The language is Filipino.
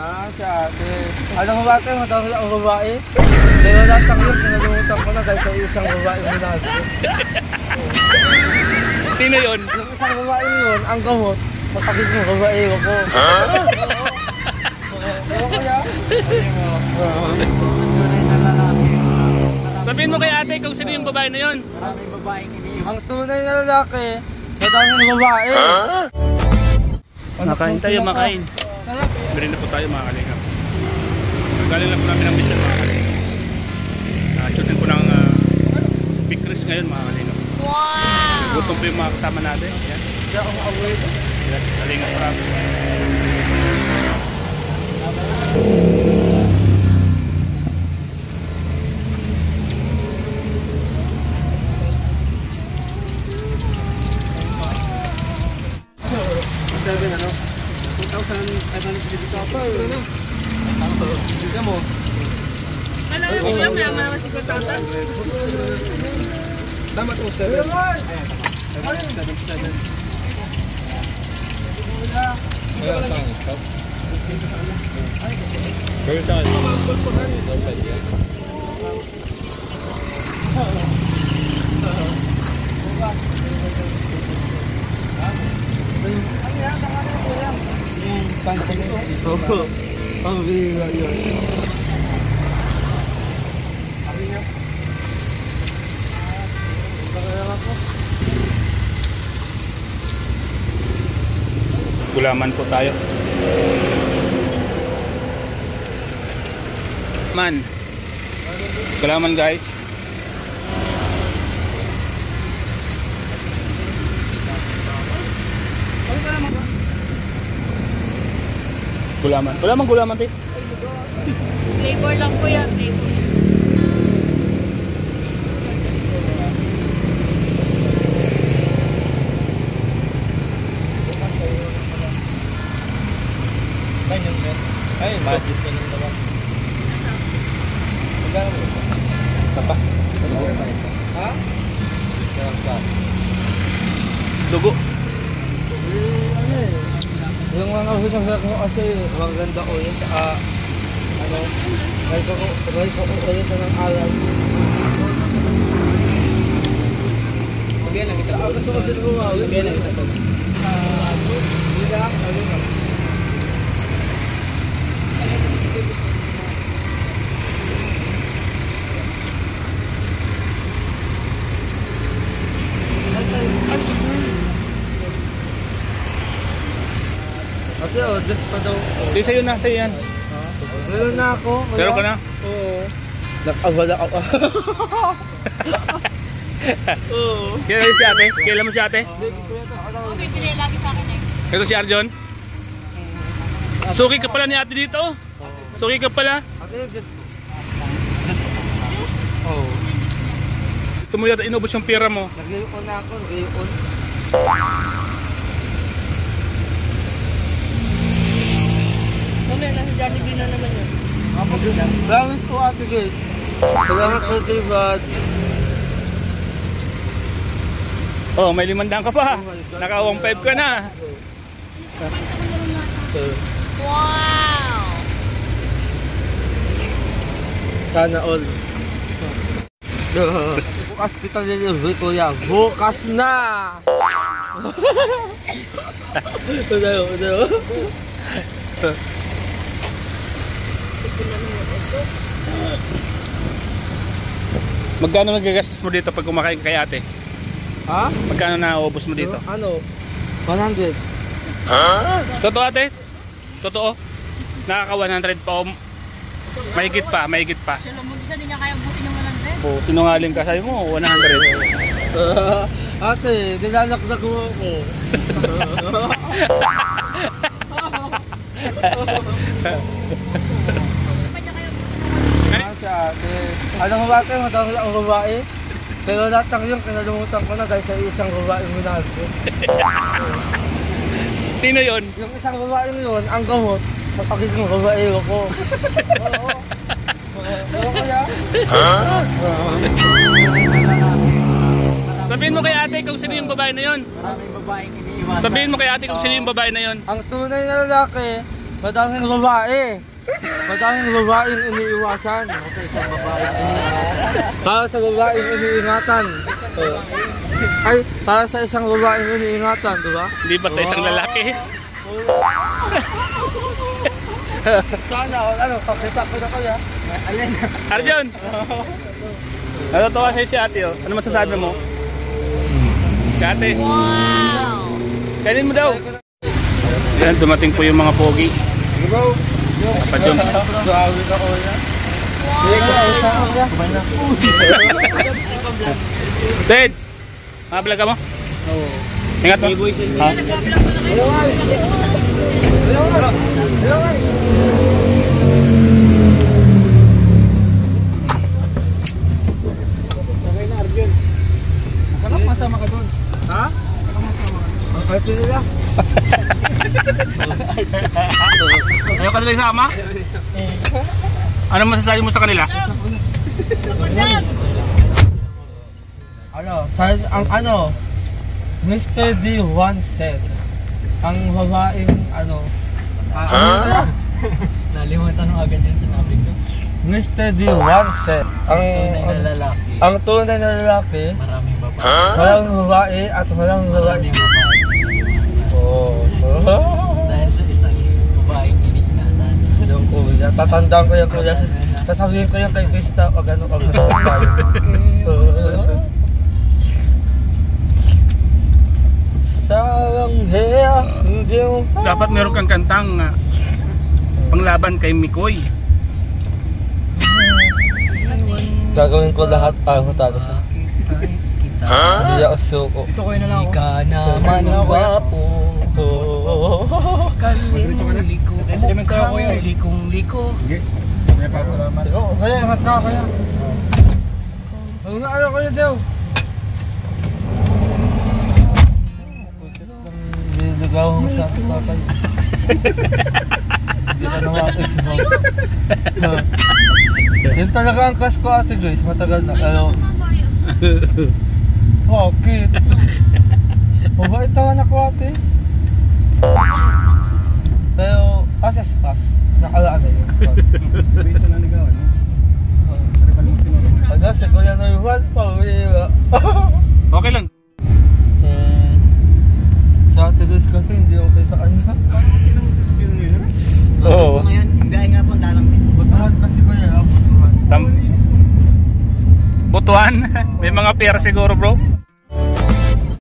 Si ate. Alam mo ba ate, matawag ang babae? Pero lahat ng yun, kinalimutan ko na dahil sa isang babae minahal ko. Sino yun? Yung isang babae yun, ang gamot, sa pagiging babae ko. Sabihin mo kay ate kung sino yung babae na yun. Maraming babaeng iniiwan. Ang tunay na lalaki, madaming babae. Makain tayo, makain. Meron na po tayo mga kalingap. Galing lang po namin ang mission mga kalingap. Shootin po ng Big Chris ngayon mga kalingap. Wow! Gutom po yung mga kasama natin. Yan. Hindi ako makawin. Yan, kalingap parang. Ano? 2,500 Bigyan mo. Alam mo yan, may ama naman si Katata. Damat mo, 7. Ayan. 7. Gulaman po tayo. Man. Gulaman guys. Gulaman. Gulaman tayo. Flavor lang po yan, flavor. Ay, magis na lang naman. Magkano mo ito? Sapa? Ha? Dugo. Ano eh? Yung mga hinahak mo kasi maganda ko yun. Ano? Rice ko ulit ng alas. Magyan lang ito. Gusto ko din gumawa. Magyan lang ito. Hindi lang. Ano lang. Kasi order pa daw. Di sa'yo na, sa'yo yan. Meron na ako. Meron ka na? Oo. Nakawala ako. Oo. Kailan si ate? Kailan mo si ate? Okay, pinay lagi sa akin eh. Ito si Arjon. Suki ka pala ni ate dito. Suki ka pala. Oo. Ito mo yata inubos yung pera mo. Nag-iipon na ako. Nag-iipon. Mamaya, nasa Jollibee na naman yun. Promise ko ate guys. Salamat sa tribad. Oh, may 500 ka pa. Naka 1.5 ka na. Wow! Sana all. Bukas kita delivery ko yan. Bukas na! Udayo. Magkano nagagastos mo dito pag kumakain kay ate? Ha? Magkano na-ubos mo dito? Ano? 100. Totoo ate? Totoo? Nakaka 100 pa o mahigit pa, mahigit pa. Siya lang mo, isa din niya kaya buti ng 100. Oh, sinungaling ka, sabi mo 100. Ate, nilalakdag mo ako. Si ate. Alam mo ba ate, matawag ang babae? Pero lahat ng yun, kinalimutan ko na dahil sa isang babae minahal ko. Sino yun? Yung isang babae yun, ang gamot sa pagiging babae ko. Oo. Kaya? Sabihin mo kay ate kung sino yung babae na yun. Maraming babaeng iniiwasan. Sabihin mo kay ate kung sino yung babae na yun. Ang tunay na lalaki, Madaming babae. Madaming babaeng iniiwasan. Sa isang babaeng iniingatan. Para sa babaeng iniingatan. Ay, para sa isang babaeng iniingatan, di ba? Hindi ba sa isang lalaki? Sana, ano, pakita ko na kaya. Alin. Arjun! Natutuwa sa'yo si ate oh. Ano masasabi mo? Si ate. Wow! Kainin mo daw. Yan, dumating po yung mga pogi. Bro, Pa-Jones. grabe ka ko yan. Hindi ko isa ko yan. Kumain na. Ted! Mga vlog ka mo? Oo. Ingat mo. Ha? Masarap masama ka doon. Ha? Ang kahit nila. Ayaw ka nila isama? Ano masasabi mo sa kanila? Ang ano, Mr. D once said, ang babaeng ano, Nalimutan mo agad yung sinabi ko. Mr. D once said, ang tunay na lalaki, Maraming babae. walang babae at walang babae. Maraming babae. Oh. Dahil sa isang babaeng iningatan. Yung kuya, tatandaan ko yung kuya. Sasabihin ko yung kay Vista, o gano'n, o gano'n. Saranghe, hindi mo. Dapat meron kang kantang panglaban kay Mikoy. Gagawin ko lahat para matalo siya. Hindi ako suko. Ito ko na lang. Ika naman wapo. Kaling-liko. Likong-liko. Kaya, ingat ka, kaya. Ano kayo daw? Niligaw mo sa tatay. Hindi ka na makakisibang. Yun talaga ang crush ko ate guys, matagal na. Pero, bakit? Mabait naman ako ate. Pero, pass as pass. Nakalaan na yun. Basta na ligawan. Ano, si Kuya Noiwan, pawira. Okay lang. Sa ate guys kasi hindi okay sa kanya. Oo. Ngayon, yung biyahe nga po, ang dalang din. Butuhan kasi Kuya. Butuan. May mga pera siguro bro.